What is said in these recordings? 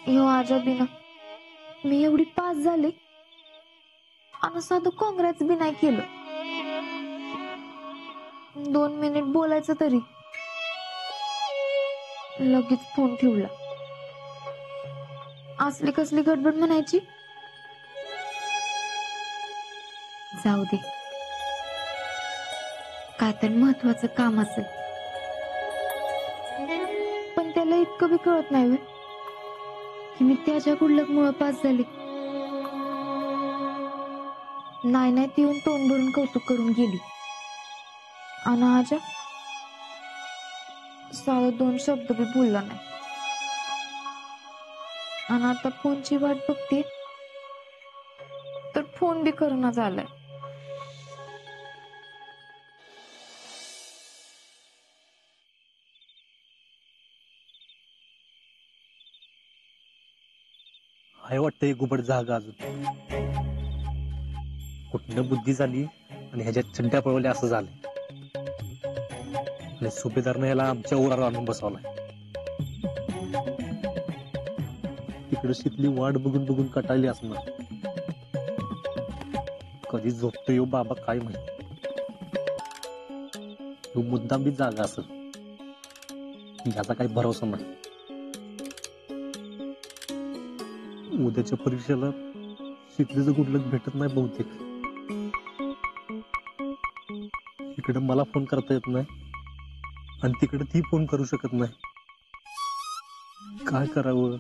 ह्यो आजा बिना मी एवढी पास झाले आणि साधं काँग्रेस बी नाही केलं. 2 मिनिट बोलायचं तरी लगेच फोन ठेवला. असली कसली गडबड म्हणायची. जाऊ दे, काय तर महत्वाचं काम असेल. पण त्याला इतकं बी कळत नाही व्हय की मी त्याच्या गुडलकमुळं पास झाले. नाही नाही ती येऊन तोंड भरून कौतुक करून गेली आणि आजा साधं 2 शब्द बी बोलला नाही. आणि आता फोनची वाट बघते तर फोन बी करणं झालाय. हाय वाटतं एक गुबड जागा अजून. कुठनं बुद्धी झाली आणि ह्याच्यात चड्ड्या पळवल्या असं झालं. आणि सुभेदारने याला आमच्या उरावर आणून बसवलाय. तिकडे शिकली वाट बघून बघून कटाळली असणार. कधी झोपतो यो बाबा काय माहिती. तो मुद्दाम बी जागा असत. याचा काही भरोसा नाही. उद्याच्या परीक्षेला शिकलीचं गुडलक भेटत नाही बहुतेक. इकडे मला फोन करता येत नाही आणि तिकडे ती फोन करू शकत नाही. काय करावं.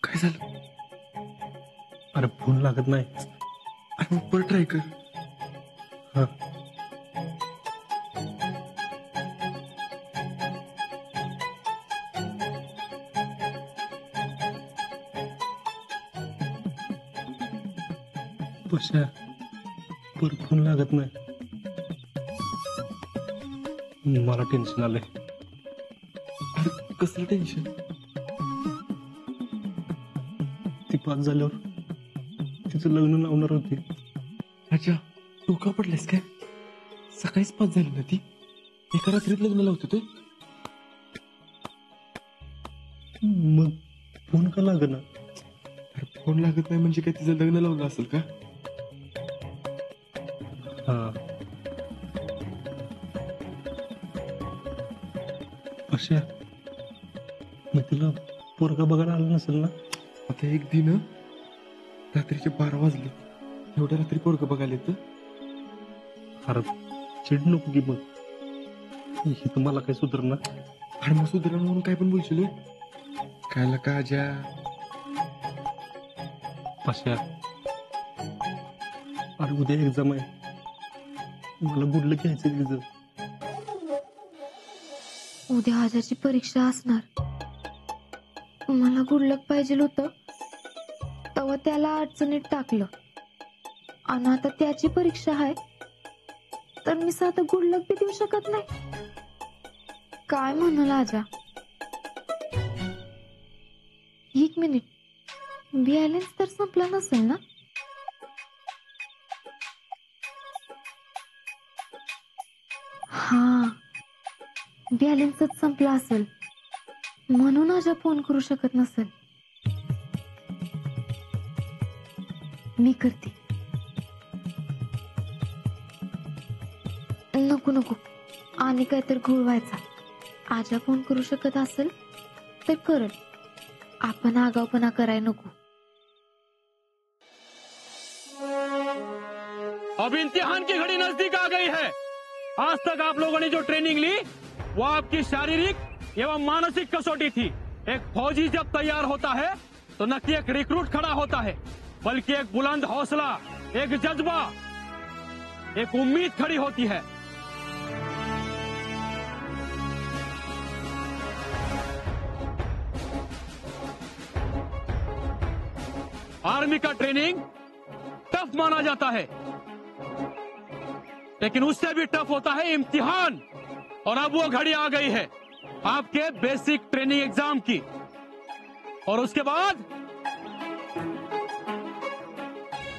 काय झालं? अरे फोन लागत नाही. अरे मग परत ट्राय कर. हा पशा परत फोन लागत नाही. मला टेन्शन आलंय. अरे कसलं टेन्शन? ती पास झाल्यावर तिचं लग्न लावणार होती. अच्छा, डोका पडलास काय? सकाळीच पास झाली ना ती. एका रात्रीत लग्न लावतो ते. मग फोन का लागना? अरे फोन लागत नाही म्हणजे काय तिचं लग्न लावलं असेल का? हा अशा मग तिला पोरगा बघायला आला नसेल ना? आता एक दिन रात्रीचे 12 वाजले. एवढ्या रात्री पोरग बघायला येतं? अरे चिड नको की मग. हे तुम्हाला काय सुधारणार? अरे मग सुधारण म्हणून काय पण बोलशील? कायला का आजा? अशा अरे उद्या एक्झाम आहे. मला गुडलं घ्यायचं तिचं. उद्या आजाची परीक्षा असणार. मला गुडलक पाहिजे होतं तेव्हा त्याला अडचणीत टाकलं आणि आता त्याची परीक्षा आहे तर मी साधं गुडलक बी देऊ शकत नाही. काय म्हणाल आजा? 1 मिनिट, बॅलन्स तर संपला नसेल ना? हा, बॅलन्सच संपला असेल म्हणून आजा फोन करू शकत नसेल. मी करते. नको नको, आणि काय तर घोळ व्हायचा. आजा फोन करू शकत असेल तर करल. आपण आगाऊपणा कराय नको. अब इम्तिहान की घड़ी नजदीक आ गई है. आज तक आप लोगों ने जो ट्रेनिंग ली वो आपकी शारीरिक एवं मानसिक कसौटी थी. एक फौजी जब तैयार होता है तो न कि एक रिक्रूट खड़ा होता है, बल्कि एक बुलंद हौसला, एक जज्बा, एक उम्मीद खड़ी होती है. आर्मी का ट्रेनिंग टफ माना जाता है, लेकिन उससे भी टफ होता है इम्तिहान. और अब वो घड़ी आ गई है आपके बेसिक ट्रेनिंग एग्जाम की. और उसके बाद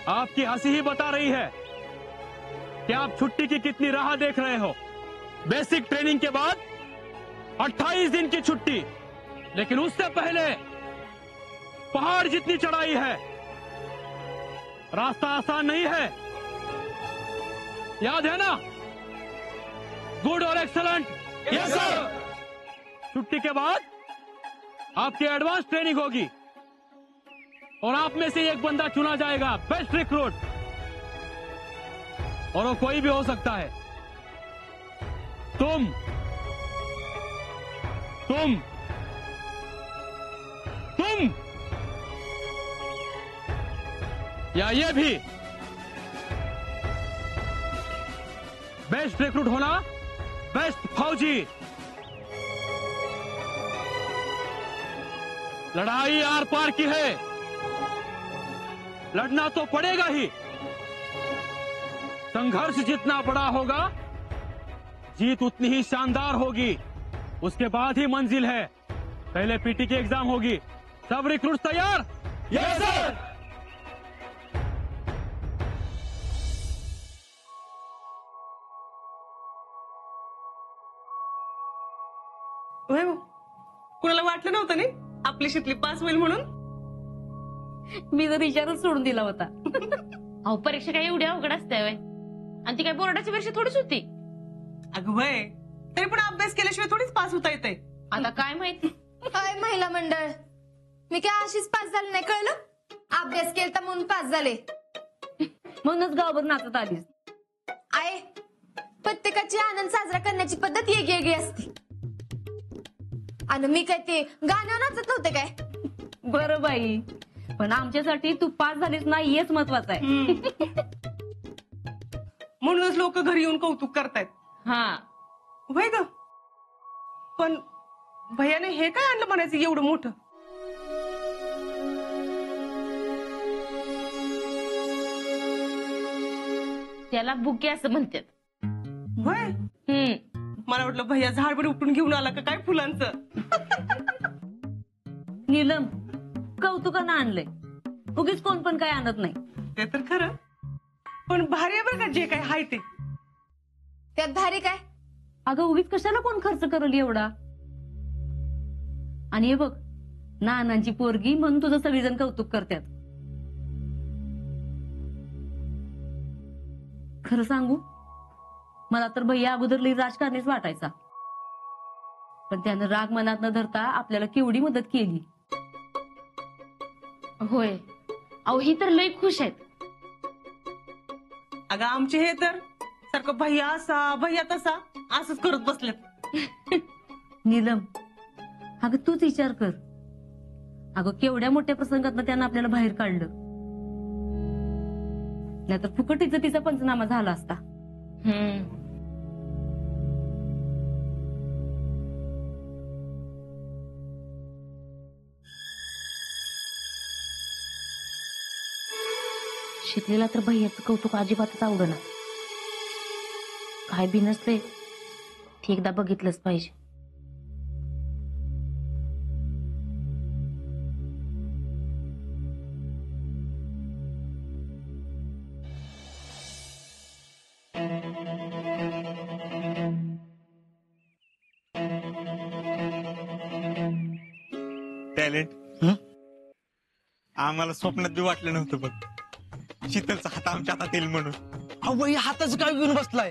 आपकी हंसी ही बता रही है कि आप छुट्टी की कितनी राह देख रहे हो. बेसिक ट्रेनिंग के बाद 28 दिन की छुट्टी, लेकिन उससे पहले पहाड़ जितनी चढ़ाई है. रास्ता आसान नहीं है, याद है ना? गुड और एक्सलेंट. Yes sir. छुट्टी के बाद आपकी एडवांस ट्रेनिंग होगी और आप में से एक बंदा चुना जाएगा बेस्ट रिक्रूट. और वो कोई भी हो सकता है. तुम तुम तुम या ये भी. बेस्ट रिक्रूट होना बेस्ट फौजी. लड़ाई आर पार की है, लड़ना तो पड़ेगा ही. संघर्ष जितना बड़ा होगा जीत उतनी ही शानदार होगी. उसके बाद ही मंजिल है. पहले पीटी की एग्जाम होगी. सब रिक्रूट तैयार? Yes sir. होय हो. कुणाला वाटलं नव्हतं नाही आपली शिकली पास होईल म्हणून. मी जर विचारच सोडून दिला होता. अहो परीक्षा काय एवढी अवघड असते वय, आणि ती काय बोर्डाची परीक्षा थोडीच होती. अगं वय, तरी पण अभ्यास केल्याशिवाय थोडीच पास होता येते. आता काय माहिती. काय महिला मंडळ, मी काय अशीच पास झाले नाही, कळलं? अभ्यास केलता म्हणून पास झाले. म्हणूनच गावभर नाचत आलीस. आहे, प्रत्येकाची आनंद साजरा करण्याची पद्धत वेगळी असते. आणि मी काय ते गाणं नाचत नव्हते काय? बरं बाई, पण आमच्यासाठी तू पास झालीस ना हेच महत्वाचं आहे. म्हणूनच लोक घरी येऊन कौतुक करतायत. हा होय ग. पण भैयाने हे काय आणलं म्हणायचं एवढं मोठं? त्याला बुके असं म्हणतात. होय, मला वाटलं भैया झाडभर उपटून घेऊन आला का काय फुलांचं. नीलम, कौतुकानं आणलंय. उगीच कोण पण काय आणत नाही. ते तर खरं, पण भारी आहे बरं का जे काय हाय ते. त्यात भारी काय? अगं उगीच कशाला कोण खर्च करल एवढा. आणि हे बघ, नानांची पोरगी म्हणून तुझं सगळीजण कौतुक करतात. खरं सांगू, मला तर भैया अगोदर लई राजकारणीच वाटायचा, पण त्यानं राग मनात न धरता आपल्याला केवढी मदत केली. होय, अहो ही तर लई खुश आहेत. अगं आमचे हे तर सारखं भैया असा भैया तसा असंच करत बसलेत. नीलम, अगं तूच विचार कर. अगं केवढ्या मोठ्या प्रसंगात त्यानं आपल्याला बाहेर काढलं. नाहीतर फुकटीचा तिचा पंचनामा झाला असता. शिकलेला तर भैयाचं कौतुक अजिबातच आवडणार. काय बी नसते ते एकदा बघितलंच पाहिजे. टॅलेंट आम्हाला स्वप्नात बी वाटलं नव्हतं बघ, शीतलचा हात आमच्या हातात येईल म्हणून. अहो हाताचं काय घेऊन बसलाय.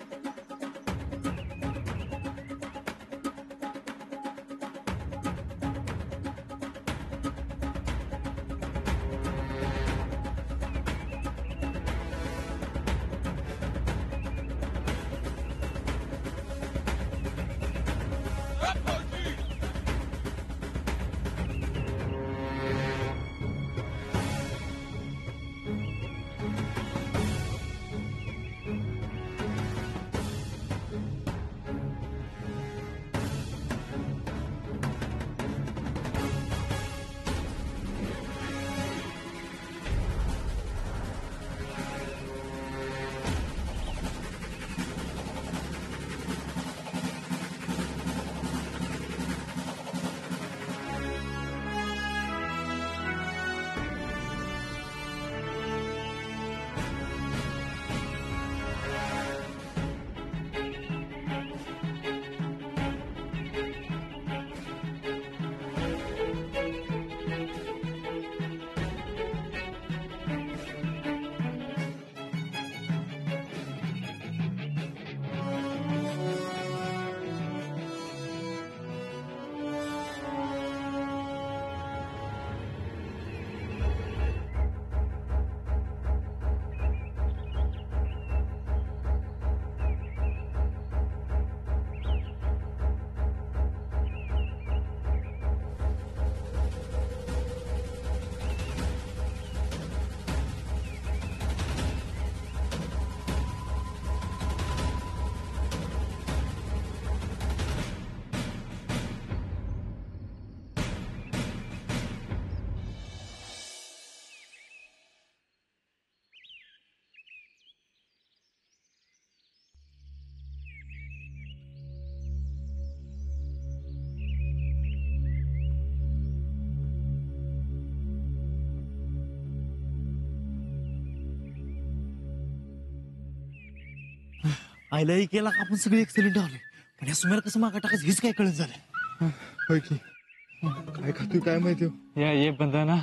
आईला केला का आपण सगळे एक्सलेंट आले पण या सुमेला कसं मागा टाकायचं हेच काय कळत झालं. होय की काय खातोय काय माहिती हो. या ये बंदा ना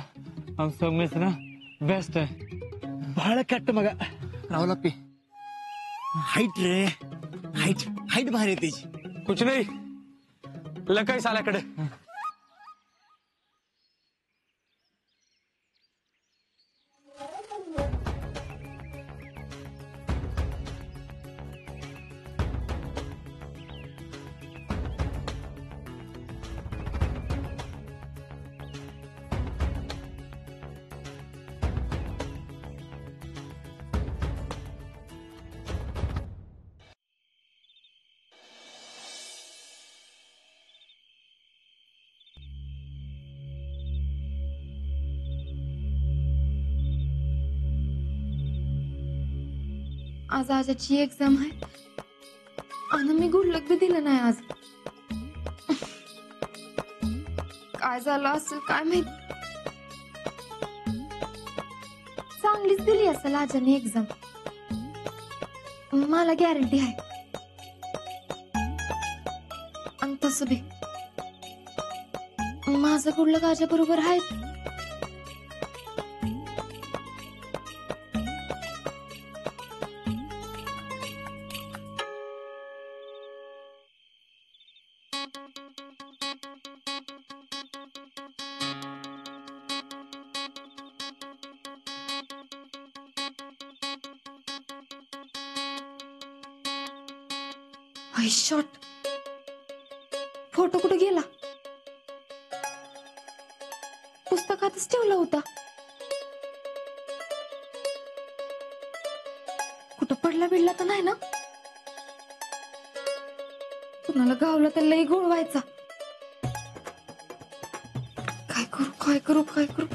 हम सब में से ना बेस्ट है. बाळा कट्ट मगा राहुल पे हाईट रे हाईट हाईट भारी आहे त्याची. कुछ नहीं लकाई साल्याकडे. आज आजाची एक्झाम आहे आणि मी गुडलक बी दिलं नाही आज. काय झालं असेल काय माहित. चांगलीच दिली असेल आजाने एक्झाम मला गॅरंटी आहे. आणि तसं बी माझं गुडलक आजा बरोबर आहे. शॉट फोटो कुठे गेला. पुस्तकातच ठेवला होता. कुठं पडला बिडला तर नाही ना. कुणाला गावला तर लई गोळ व्हायचा. काय करू काय करू काय करू.